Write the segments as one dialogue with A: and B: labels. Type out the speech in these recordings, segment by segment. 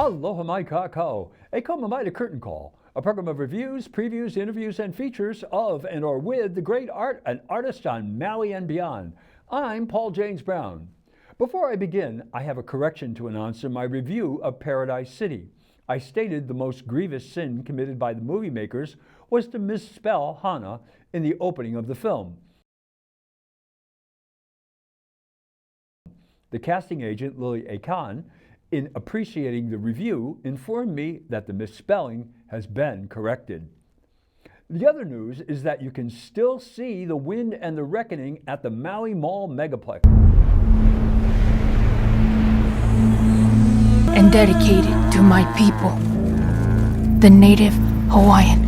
A: Aloha mai kakao, a komamai curtain call, a program of reviews, previews, interviews, and features of and or with the great art and artists on Maui and beyond. I'm Paul James Brown. Before I begin, I have a correction to announce in my review of Paradise City. I stated the most grievous sin committed by the movie makers was to misspell Hana in the opening of the film. The casting agent, Lily Akan, in appreciating the review, informed me that the misspelling has been corrected. The other news is that you can still see The Wind and the Reckoning at the Maui Mall Megaplex.
B: And dedicated to my people, the native Hawaiian.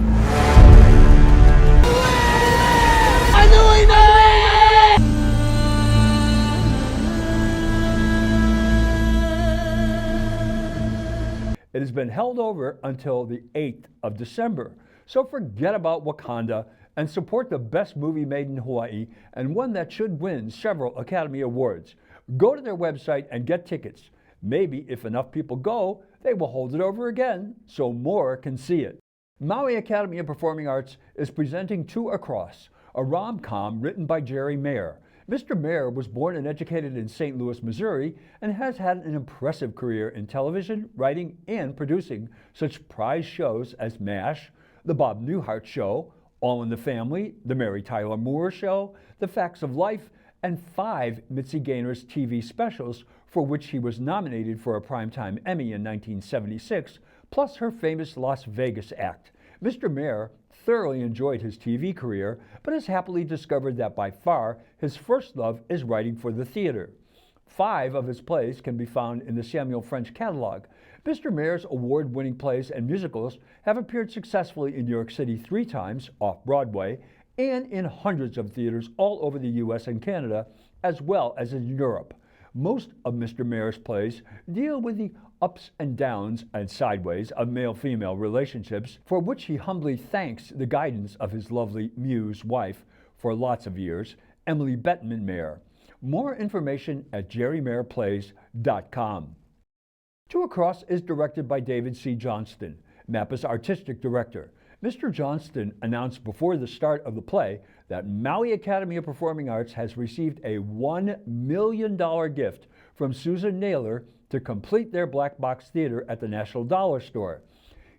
A: It has been held over until the 8th of December, so forget about Wakanda and support the best movie made in Hawaii and one that should win several Academy Awards. Go to their website and get tickets. Maybe if enough people go, they will hold it over again so more can see it. Maui Academy of Performing Arts is presenting Two Across, a rom-com written by Jerry Mayer. Mr. Mayer was born and educated in St. Louis, Missouri, and has had an impressive career in television, writing, and producing such prize shows as MASH, The Bob Newhart Show, All in the Family, The Mary Tyler Moore Show, The Facts of Life, and 5 Mitzi Gaynor's TV specials, for which he was nominated for a Primetime Emmy in 1976, plus her famous Las Vegas act. Mr. Mayer thoroughly enjoyed his TV career, but has happily discovered that by far his first love is writing for the theater. 5 of his plays can be found in the Samuel French catalog. Mr. Mayer's award-winning plays and musicals have appeared successfully in New York City 3 times, off-Broadway, and in hundreds of theaters all over the U.S. and Canada, as well as in Europe. Most of Mr. Mayer's plays deal with the ups and downs and sideways of male-female relationships, for which he humbly thanks the guidance of his lovely muse wife for lots of years, Emily Bettman Mayer. More information at jerrymayerplays.com. Two Across is directed by David C. Johnston, MAPPA's artistic director. Mr. Johnston announced before the start of the play that Maui Academy of Performing Arts has received a $1 million gift from Susan Naylor to complete their black box theater at the National Dollar Store.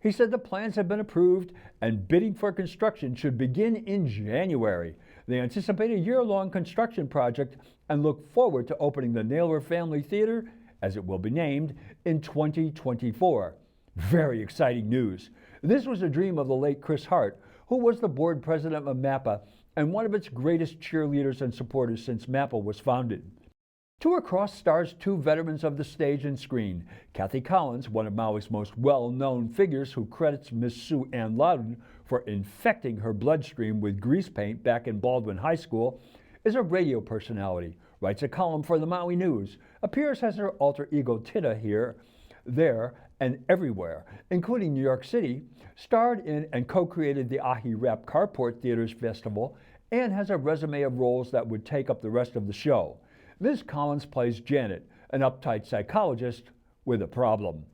A: He said the plans have been approved and bidding for construction should begin in January. They anticipate a year-long construction project and look forward to opening the Naylor Family Theater, as it will be named, in 2024. Very exciting news. This was a dream of the late Chris Hart, who was the board president of MAPPA and one of its greatest cheerleaders and supporters since MAPPA was founded. Two Across stars 2 veterans of the stage and screen. Kathy Collins, one of Maui's most well-known figures who credits Miss Sue Ann Loudon for infecting her bloodstream with grease paint back in Baldwin High School, is a radio personality, writes a column for the Maui News, appears as her alter ego Tita here, there, and everywhere, including New York City, starred in and co-created the Ahi Rap Carport Theater's Festival, and has a resume of roles that would take up the rest of the show. Ms. Collins plays Janet, an uptight psychologist with a problem.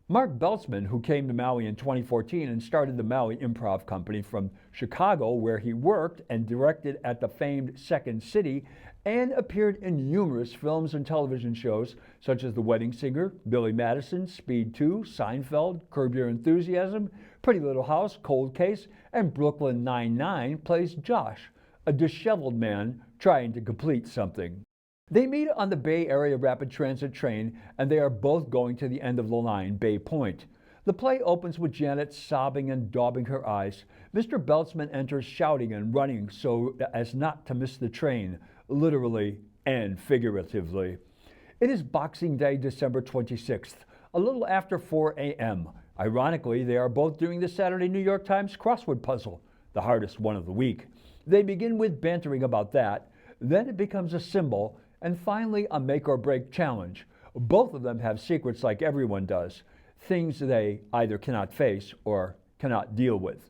A: Mark Beltzman, who came to Maui in 2014 and started the Maui Improv Company from Chicago, where he worked and directed at the famed Second City and appeared in numerous films and television shows such as The Wedding Singer, Billy Madison, Speed 2, Seinfeld, Curb Your Enthusiasm, Pretty Little House, Cold Case, and Brooklyn Nine-Nine, plays Josh, a disheveled man trying to complete something. They meet on the Bay Area Rapid Transit train, and they are both going to the end of the line, Bay Point. The play opens with Janet sobbing and daubing her eyes. Mr. Beltzman enters shouting and running so as not to miss the train, literally and figuratively. It is Boxing Day, December 26th, a little after 4 a.m. Ironically, they are both doing the Saturday New York Times crossword puzzle, the hardest one of the week. They begin with bantering about that, then it becomes a symbol, and finally a make-or-break challenge. Both of them have secrets like everyone does, things they either cannot face or cannot deal with.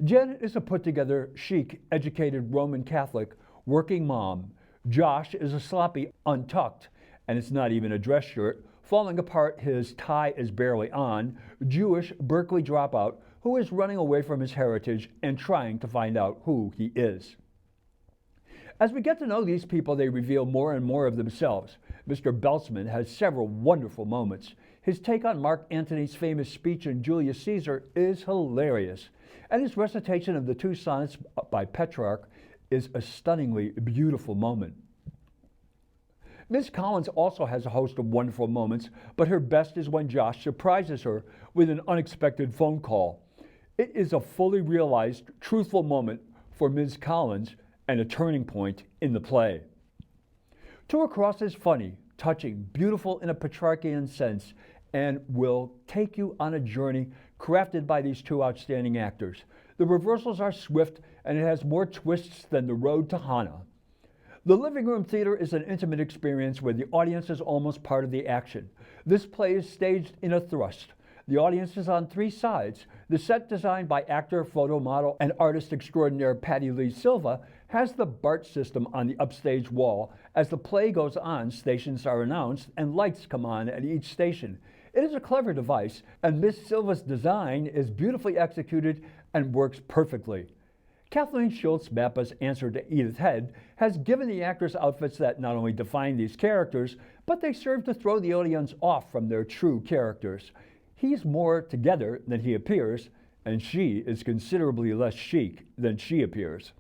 A: Janet is a put-together, chic, educated Roman Catholic working mom. Josh is a sloppy, untucked, and it's not even a dress shirt, falling apart, his tie is barely on, Jewish Berkeley dropout who is running away from his heritage and trying to find out who he is. As we get to know these people, they reveal more and more of themselves. Mr. Beltzman has several wonderful moments. His take on Mark Antony's famous speech in Julius Caesar is hilarious, and his recitation of the 2 sonnets by Petrarch is a stunningly beautiful moment. Ms. Collins also has a host of wonderful moments, but her best is when Josh surprises her with an unexpected phone call. It is a fully realized, truthful moment for Ms. Collins and a turning point in the play. Two Across is funny, touching, beautiful in a Petrarchian sense, and will take you on a journey crafted by these 2 outstanding actors. The reversals are swift, and it has more twists than The Road to Hana. The living room theater is an intimate experience where the audience is almost part of the action. This play is staged in a thrust. The audience is on 3 sides. The set, designed by actor, photo model, and artist extraordinaire Patty Lee Silva, has the BART system on the upstage wall. As the play goes on, stations are announced and lights come on at each station. It is a clever device, and Miss Silva's design is beautifully executed and works perfectly. Kathleen Schultz-Mappa's answer to Edith Head has given the actors outfits that not only define these characters, but they serve to throw the audience off from their true characters. He's more together than he appears, and she is considerably less chic than she appears.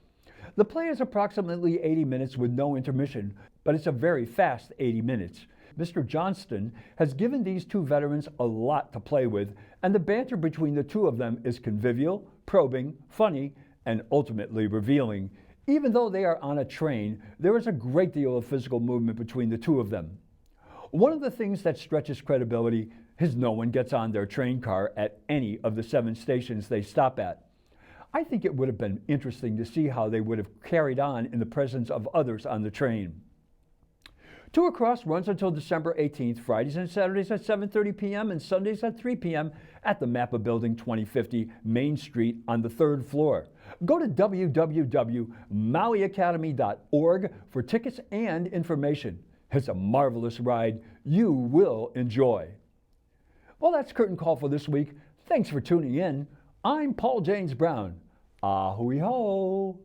A: The play is approximately 80 minutes with no intermission, but it's a very fast 80 minutes. Mr. Johnston has given these 2 veterans a lot to play with, and the banter between the 2 of them is convivial, probing, funny, and ultimately revealing. Even though they are on a train, there is a great deal of physical movement between the 2 of them. One of the things that stretches credibility is no one gets on their train car at any of the 7 stations they stop at. I think it would have been interesting to see how they would have carried on in the presence of others on the train. 2 Across runs until December 18th, Fridays and Saturdays at 7:30 p.m. and Sundays at 3 p.m. at the Mappa Building, 2050 Main Street on the 3rd floor. Go to www.mauiacademy.org for tickets and information. It's a marvelous ride you will enjoy. Well, that's Curtain Call for this week. Thanks for tuning in. I'm Paul James Brown. Ahui ho!